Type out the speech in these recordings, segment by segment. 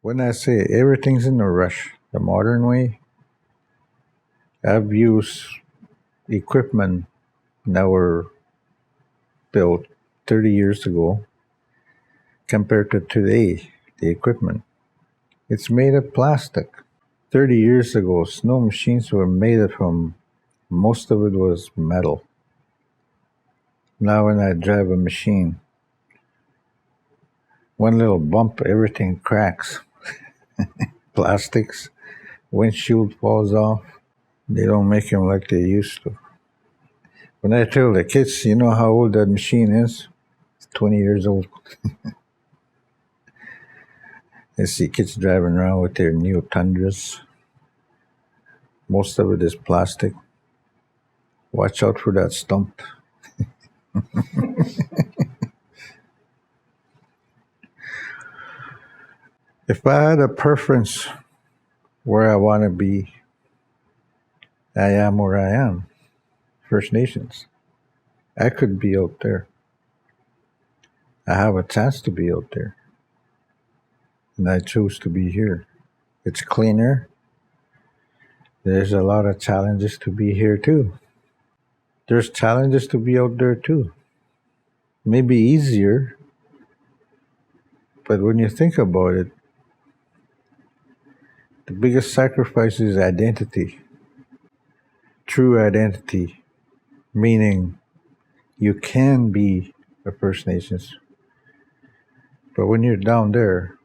When I say everything's in a rush, the modern way, I've used equipment that were built 30 years ago compared to today, the equipment. It's made of plastic. 30 years ago, snow machines were made from, most of it was metal. Now when I drive a machine, one little bump, everything cracks. Plastics, windshield falls off. They don't make them like they used to. When I tell the kids, you know how old that machine is? It's 20 years old. I see kids driving around with their new Tundras. Most of it is plastic. Watch out for that stump. If I had a preference where I want to be, I am where I am. First Nations. I could be out there. I have a chance to be out there. And I chose to be here. It's cleaner. There's a lot of challenges to be here too. There's challenges to be out there too. Maybe easier, but when you think about it, the biggest sacrifice is identity. True identity, meaning you can be a First Nations, but when you're down there,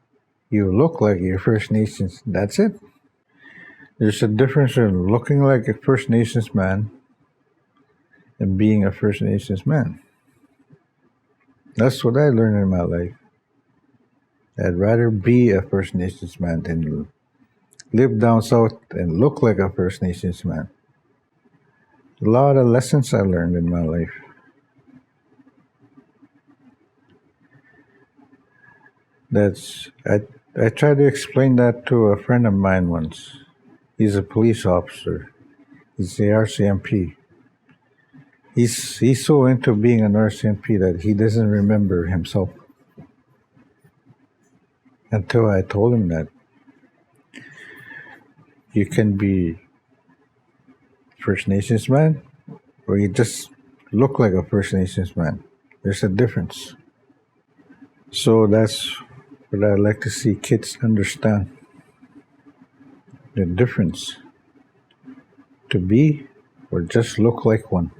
you look like you're First Nations. That's it. There's a difference in looking like a First Nations man and being a First Nations man. That's what I learned in my life. I'd rather be a First Nations man than live down south and look like a First Nations man. A lot of lessons I learned in my life. I tried to explain that to a friend of mine once. He's a police officer. He's the RCMP. He's so into being an RCMP that he doesn't remember himself. Until I told him that you can be First Nations man, or you just look like a First Nations man. There's a difference. So that's what I'd like to see kids understand. The difference. To be or just look like one.